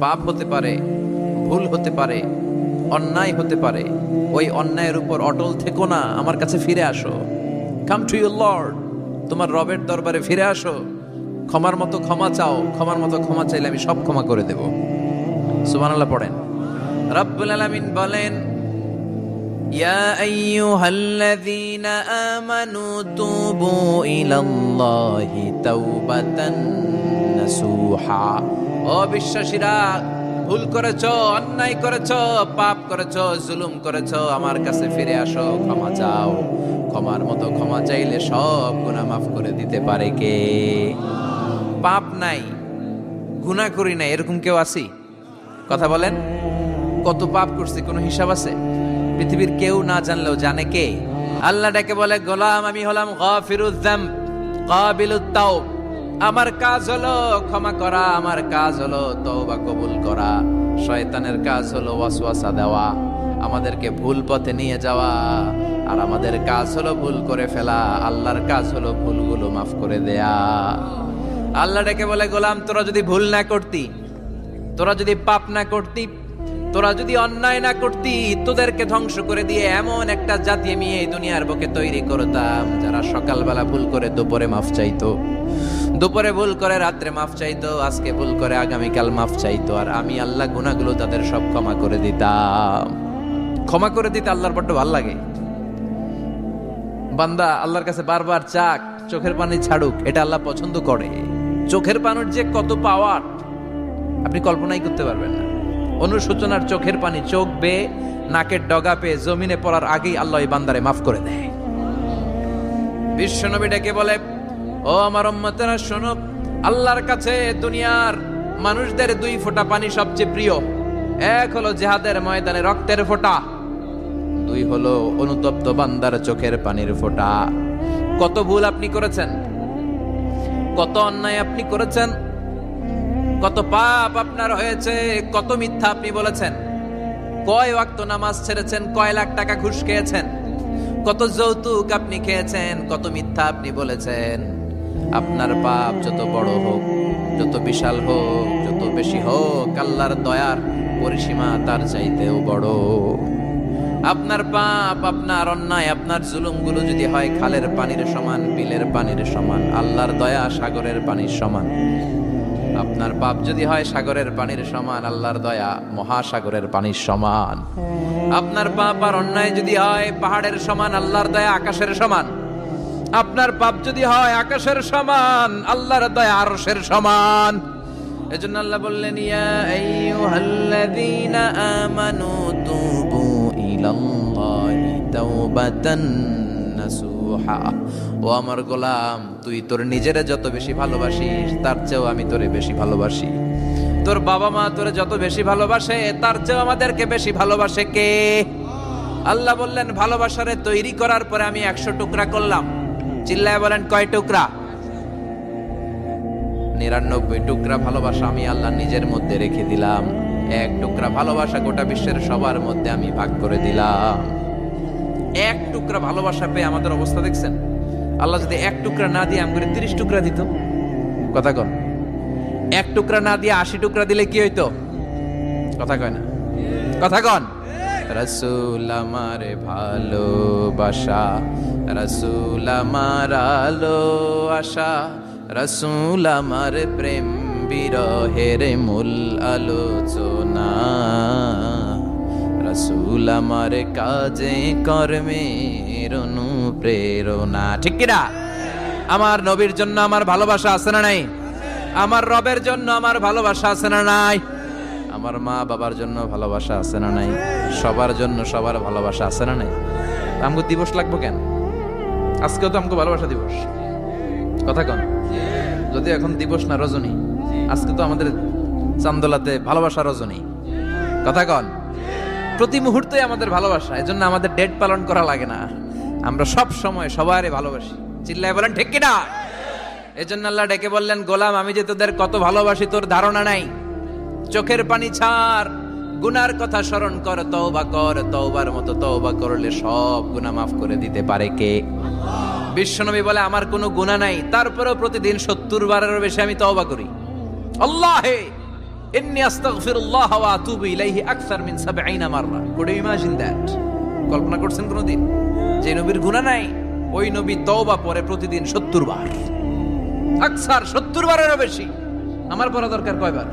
পাপ হতে পারে, ভুল হতে পারে, অন্যায় হতে পারে। ওই অন্যায়ের উপর অটল থেকো না, আমার কাছে ফিরে আসো। কাম টু ইউর লর্ড, তোমার রবের দরবারে ফিরে আসো। ক্ষমার মতো ক্ষমা চাও, ক্ষমার মতো ক্ষমা চাইলে আমি সব ক্ষমা করে দেব। সুবহানাল্লাহ পড়েন। রব্বুল আলামিন বলেন, ইয়া আইয়ুহাল্লাযীনা আমানু তুবু ইলাল্লাহি তাওবাতান নাসুহা। ও বিশ্বাসীরা, ভুল করেছো, অন্যায় করেছো, পাপ করেছো, জুলুম করেছো, আমার কাছে ফিরে আসো, ক্ষমা চাও। ক্ষমার মতো ক্ষমা চাইলে সব গুনাহ মাফ করে দিতে পারে কে? পাপ নাই, গুনাহ করি নাই, এরকম কেউ আছি? কথা বলেন। কত পাপ করছি কোনো হিসাব আছে? পৃথিবীর কেউ না জানলেও জানে কে? আল্লাহ ডেকে বলে, গোলাম আমি হলাম গাফিরুয যামব কাবিলুত তাওব। আমার কাজ হলো ক্ষমা করা, আমার কাজ হলো তওবা কবুল করা। শয়তানের কাজ হলো ওয়াসওয়াসা দেওয়া, আমাদেরকে ভুল পথে নিয়ে যাওয়া। আর আমাদের কাজ হলো ভুল করে ফেলা, আল্লাহর কাজ হলো ভুলগুলো মাফ করে দেয়া। আল্লাহ ডেকে বলে, গোলাম তোরা যদি ভুল না করতি, তোরা যদি পাপ না করতি, তোরা যদি অন্যায় না করতি, তোদেরকে ধ্বংস করে দিয়ে এমন একটা জাতি আমি এই দুনিয়ার বুকে তৈরি করতাম যারা সকালবেলা ভুল করে দুপুরে মাফ চাইতো, দুপুরে ভুল করে রাত্রে মাফ চাইতো, আজকে ভুল করে আগামীকাল মাফ চাইতো। আর আমি আল্লাহ গুনাহগুলো তাদের সব ক্ষমা করে দিতাম। ক্ষমা করে দিতে আল্লাহর বড্ড ভালো লাগে। বান্দা আল্লাহর কাছে বারবার চাক, চোখের পানি ছাড়ুক, এটা আল্লাহ পছন্দ করে। চোখের পানির যে কত পাওয়ার আপনি কল্পনাই করতে পারবেন না। অনুশোচনার চোখের পানি চোখ বেয়ে নাকের ডগা পেয়ে জমিনে পড়ার আগেই আল্লাহ এই বান্দারে মাফ করে দেয়। বিশ্বনবী ডেকে বলে, ও আমার উম্মতেরা শোনো, আল্লাহর কাছে দুনিয়ার মানুষদের দুই ফোঁটা পানি সবচেয়ে প্রিয়। এক হলো জিহাদের ময়দানে রক্তের ফোঁটা, দুই হলো অনুতপ্ত বান্দার চোখের পানির ফোঁটা। কত ভুল আপনি করেছেন, কত অন্যায় আপনি করেছেন, কত পাপ আপনার হয়েছে, কত মিথ্যা আপনি বলেছেন, কয় ওয়াক্ত নামাজ ছেড়েছেন, কয় লাখ টাকা ঘুষ খেয়েছেন, কত যৌতুক আপনি খেয়েছেন, কত মিথ্যা আপনি বলেছেন। আপনার পাপ যত বড় হোক, যত বিশাল হোক, যত বেশি হোক, আল্লাহর দয়ার পরিসীমা তার চাইতেও বড়। আপনার পাপ, আপনার অন্যায়, আপনার জুলুমগুলো যদি হয় খালের পানির সমান, বিলের পানির সমান, আল্লাহর দয়া সাগরের পানির সমান। আপনার পাপ যদি হয় সাগরের পানির সমান, আল্লাহর দয়া মহাসাগরের পানির সমান। আপনার পাপ আর অন্যায় যদি হয় পাহাড়ের সমান, আল্লাহর দয়া আকাশের সমান। আপনার পাপ যদি হয় আকাশের সমান, আল্লাহর দয়া আরশের সমান। এজন্য আল্লাহ বললেন, ইয়া আইয়ুহাল্লাযীনা আমানু তুবু ইলাল্লাহি তাওবাতান নাসুহা। ও আমার গোলাম, তুই তোর নিজেরে যত বেশি ভালোবাসিস তার চেয়েও আমি তোরে বেশি ভালোবাসি। তোর বাবা মা তোরে যত বেশি ভালোবাসে তার চেয়েও আমাদেরকে বেশি ভালোবাসে কে? আল্লাহ বললেন, ভালোবাসারে তৈরি করার পরে আমি 100 টুকরা করলাম। চিল্লায় বলেন, কয় টুকরা? 99 টুকরা ভালোবাসা আমি আল্লাহ নিজের মধ্যে রেখে দিলাম। 1 টুকরা ভালোবাসা গোটা বিশ্বের সবার মধ্যে আমি ভাগ করে দিলাম। 1 টুকরা ভালোবাসা পেয়ে আমাদের অবস্থা দেখছেন? আল্লাহ যদি 1 টুকরা না দিয়ে আমাকে 30 টুকরা দিত, কথা কন। 1 টুকরা না দিয়ে 80 টুকরা দিলে কি হইতো? কথা কয় না, কথা কন। রাসূল আমার ভালোবাসা, রাসূল আমার আলো আশা, রাসূল আমার প্রেম বিরহের মূল আলোচনা, রাসূল আমার কাজে কর্মের অনুপ্রেরণা। ঠিক কিনা? আমার নবীর জন্য আমার ভালোবাসা আছে না নাই? আমার রবের জন্য আমার ভালোবাসা আছে না নাই? আমার মা বাবার জন্য ভালোবাসা আছে না নাই? সবার জন্য সবার ভালোবাসা আছে না নাই? আমগো দিবস লাগবো কেন? আজকেও তো আমগো ভালোবাসা দিবস, কথা কন। যদি এখন দিবস না রজনী, আজকে তো আমাদের চান্দোলাতে ভালোবাসা রজনী, কথা কন। প্রতি মুহূর্তে আমাদের ভালোবাসা, এজন্য আমাদের ডেট পালন করা লাগে না। আমরা সব সময় সবারই ভালোবাসি। চিল্লায় বলেন ঠিক কিনা? এজন্য আল্লাহ ডেকে বললেন, গোলাম আমি যে তোদের কত ভালোবাসি তোর ধারণা নাই। চোখের পানি ছাড়, গুনার কথা স্মরণ কর, তওবা কর। তওবার মতো তওবা করলে সব গুনাহ মাফ করে দিতে পারে কে? বিশ্বনবী বলে, আমার কোনো গুনাহ নাই, তারপরেও প্রতিদিন 70 বারেরও বেশি আমি তওবা করি। আল্লাহে ইন্নী আস্তাগফিরুল্লাহ ওয়া আতুবু ইলাইহি আকসার মিন 70 মাররা। Could you imagine that? কল্পনা করছেন কোনদিন যে নবীর গুনাহ নাই, ওই নবী তওবা পড়ে প্রতিদিন 70 বার, আকসার 70 বারেরও বেশি। আমার পড়া দরকার কয়বার?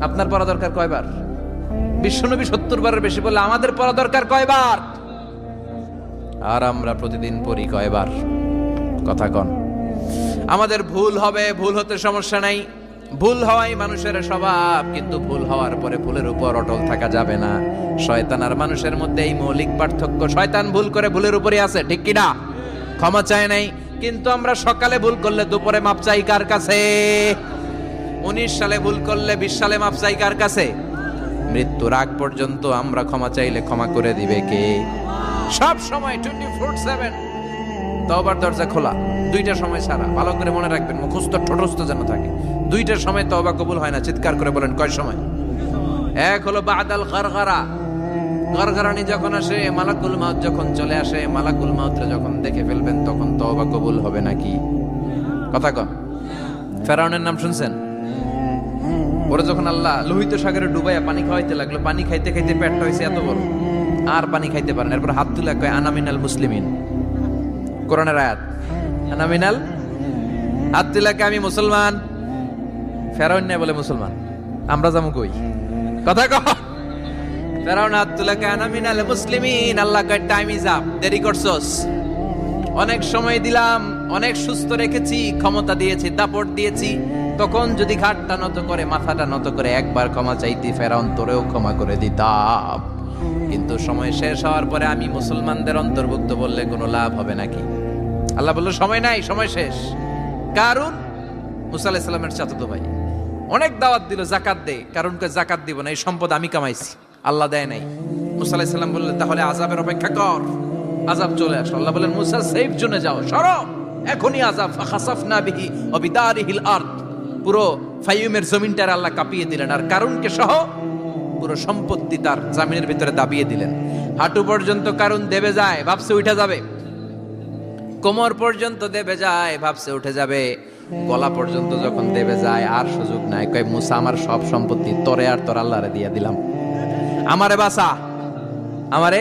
আপনার পড়া দরকার কয়বার? বিশ্বনবী 70 বারের বেশি বলে আমাদের পড়া দরকার কয়বার? আর আমরা প্রতিদিন পড়ি কয়বার? কথা কন। আমাদের ভুল হবে, ভুল হতে সমস্যা নাই, ভুল হওয়াই মানুষের স্বভাব, কিন্তু ভুল হওয়ার পরে ভুলের উপর অটল থাকা যাবে না। শয়তান আর মানুষের মধ্যে এই মৌলিক পার্থক্য। শয়তান ভুল করে ভুলের উপরে আছে, ঠিক কি না? ক্ষমা চায় নাই, কিন্তু আমরা সকালে ভুল করলে দুপুরে মাপ চাই কার কাছে? 19 সালে ভুল করলে 20 সালে মাপ চাই কার কাছে? মৃত্যুর আগ পর্যন্ত আমরা ক্ষমা চাইলে ক্ষমা করে দিবে কে? সব সময় 24/7 তওবার দরজা খোলা, দুইটার সময় ছাড়া। ভালো করে মনে রাখবেন, মুখস্থ ঠোঁটস্থ যেন থাকে। দুইটার সময় তওবা কবুল হয় না। চিৎকার করে বলেন কয় সময়? এক হলো বাদাল গারগারা, গারগারানি যখন আসে, মালাকুল মাউত যখন চলে আসে, মালাকুল মাউতরে যখন দেখে ফেলবেন তখন তওবা কবুল হবে নাকি? কথা কন। ফেরাউনের নাম শুনছেন? ওরা যখন আল্লাহ লোহিত সাগরে ডুবাইয়া পানি খাওয়াইতে লাগলো, পানি খাইতে খাইতে পেটটা হয়েছে এত বড়, আর পানি খাইতে পারেন। এরপর হাত তুলে কয় আনা মিনাল মুসলিমিন। কোরআনের আয়াত, আনা মিনাল, হাত তুলে কয় আমি মুসলমান। ফেরাউন না বলে মুসলমান, আমরা যাবো কই? কথা কহ। ফেরাউন হাত তুলে কয় আনা মিনাল মুসলিমিন। আল্লাহ কয় টাইম ইজ আপ, দেরি করছস। অনেক সময় দিলাম, অনেক সুস্থ রেখেছি, ক্ষমতা দিয়েছি, দাপট দিয়েছি, তখন যদি ঘাটটা নত করে, মাথাটা নত করে একবার ক্ষমা চাইতি, ফেরাউন তোরেও ক্ষমা করে দিতাম। কিন্তু সময় শেষ হওয়ার পরে আমি মুসলমানদের অন্তর্ভুক্ত বললে কোনো লাভ হবে নাকি? আল্লাহ বলল সময় নাই, সময় শেষ। কারণ মুসা আলাইহিস সালামের চাচাতো ভাই অনেক দাওয়াত দিল, জাকাত দে। কারণকে জাকাত দিব না, এই সম্পদ আমি কামাইছি, আল্লাহ দেয় নাই। মুসা আলাইহিস সালাম বললেন তাহলে আযাবের অপেক্ষা কর, আযাব চলে আসলো। আল্লাহ বলেন মুসা সেফ জোনে যাও, সরো, এখনই আযাব। ফাখাসাফনা বিহি ওয়া বিদারিহিল আরদ, পুরো ফাইয়ুমের জমিনটার আল্লাহ কাঁপিয়ে দিলেন, আর কারুনকে সহ পুরো সম্পত্তি তার জামিনের ভিতরে দাবিয়ে দিলেন। হাঁটু পর্যন্ত কারুন দেবে যায়, ভাবছে উঠে যাবে। কোমর পর্যন্ত দেবে যায়, ভাবছে উঠে যাবে। গলা পর্যন্ত যখন দেবে যায় আর সুযোগ নাই। কয় মুসা আমার সব সম্পত্তি তোরে আর তোর আল্লাহরে দিয়ে দিলাম, আমারে বাঁচা, আমারে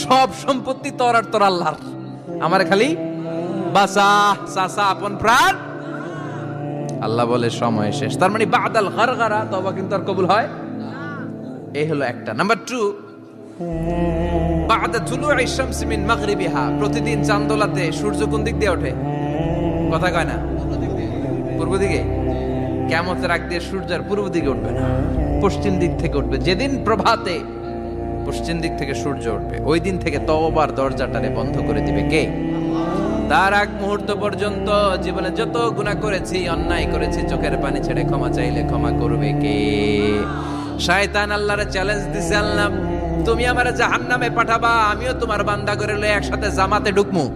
সব সম্পত্তি তোর আর তোর আল্লাহর, আমারে খালি বাঁচা, চাচা আপন প্রাণ। আল্লাহ বলে সময় শেষ। তার মানে বাদাল গারগারা তওবা কিন্তু আর কবুল হয়? এই হলো একটা। নাম্বার 2, বাদা তুলুই শামস মিন মাগরিবিহা, প্রতিদিন চাঁদোলাতে সূর্য কোন দিক দিয়ে ওঠে? কথা কয় না? পূর্ব দিকে। কিয়ামতের আগ দিয়ে সূর্য আর পূর্ব দিকে উঠবে না, পশ্চিম দিক থেকে উঠবে। যেদিন প্রভাতে পশ্চিম দিক থেকে সূর্য উঠবে, ওই দিন থেকে তওবার দরজাটারে বন্ধ করে দিবে কে? তার আগ মুহূর্ত পর্যন্ত জীবনে যত গুনাহ করেছি, অন্যায় করেছি, চোখের পানি ছেড়ে ক্ষমা চাইলে ক্ষমা করবে কে? শয়তান আল্লাহরে চ্যালেঞ্জ দিছে, আল্লাহ তুমি আমারে জাহান্নামে পাঠাবা, আমিও তোমার বান্দা করে লয়ে একসাথে জামাতে ঢুকমু।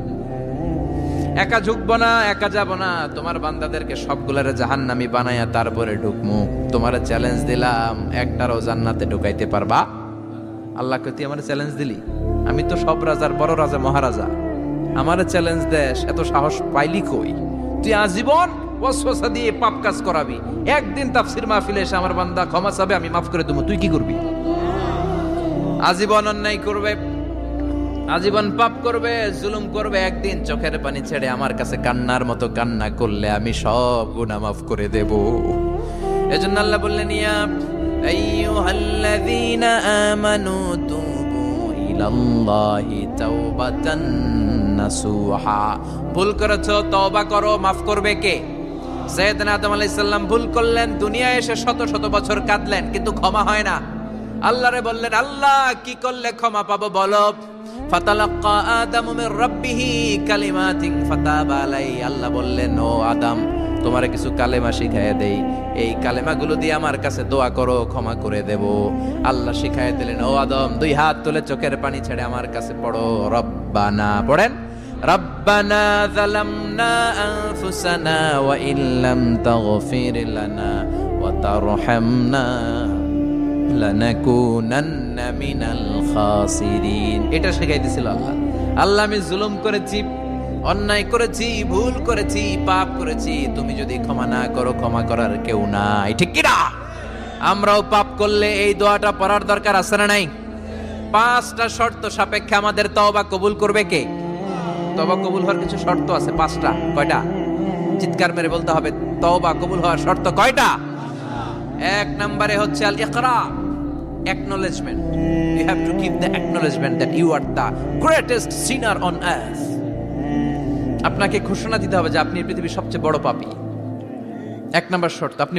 একা ঢুকবো না, একা যাব না, তোমার বান্দাদেরকে সবগুলারে জাহান্নামী বানায়া তারপরে ঢুকমু। তোমারে চ্যালেঞ্জ দিলাম, একটারও জান্নাতে ঢুকাইতে পারবা? আল্লাহকে তুই আমারে চ্যালেঞ্জ দিলি? আমি তো সব রাজার বড় রাজা, মহারাজা, আমারে চ্যালেঞ্জ দেশ, এত সাহস পাইলি কই? তুই আজীবন ওয়াসওয়াসা দিয়ে পাপ কাজ করাবি, একদিন তাফসীর মাহফিলে এসে আমার বান্দা ক্ষমা চাবে, আমি মাফ করে দেবো, তুই কি করবি? আজীবন অন্যায় করবে, আজীবন পাপ করবে, জুলুম করবে, একদিন চোখের পানি ছেড়ে আমার কাছে কান্নার মতো কান্না করলে আমি সব গুনাহ মাফ করে দেব। এজন্য আল্লাহ বললেন ইয়া আইয়ুহাল্লাযীনা আমানু তুবু ইলাল্লাহি তাওবাতান নাসুহা। ভুল করেছো, তওবা করো, মাফ করবে কে? সাইয়েদনা আদম আলাইহিস সালাম ভুল করলেন, দুনিয়ায় এসে শত শত বছর কাঁদলেন, কিন্তু ক্ষমা হয় না। আল্লাহরে বললেন আল্লাহ কি করলে ক্ষমা পাবো বলো? ফাতালাক্কা আদামু মির রাব্বিহি কালিমাতিন ফাতাবা আলাইহি। আল্লাহ বললেন ও আদম, তোমারে কিছু কালেমা শিখাইয়া দেই, এই কালেমাগুলো দিয়ে আমার কাছে দোয়া করো, ক্ষমা করে দেব। আল্লাহ শিখাইয়া দিলেন ও আদম, 2 হাত তুলে চোখের পানি ছেড়ে আমার কাছে পড়ো, রব্বানা, পড়েন, রব্বানা যালামনা আনফুসানা ওয়া ইল্লাম তাগফির লানা ওয়া তারহামনা লানাকুনান্না মিনাল খাসিরিন। এটা শিখাই দিয়েছিল আল্লাহ। আল্লাহ আমি জুলুম করেছি, অন্যায় করেছি, ভুল করেছি, পাপ করেছি, তুমি যদি ক্ষমা না করো ক্ষমা করার কেউ নাই, ঠিক কি না? আমরাও পাপ করলে এই দোয়াটা পড়ার দরকার আছে না নাই? 5টা শর্ত সাপেক্ষে আমাদের তওবা কবুল করবে কে? তওবা কবুল হওয়ার কিছু শর্ত আছে 5টা। কয়টা? চিৎকার মেরে বলতে হবে, তওবা কবুল হওয়ার শর্ত কয়টা? 1 নম্বরে হচ্ছে আল ইকরা, acknowledgement. You have to give the acknowledgement that you are the greatest sinner on earth. আপনাকে ঘোষণা দিতে হবে যে আপনি পৃথিবীর সবচেয়ে বড় পাপী। 1 নম্বর শর্ত, আপনি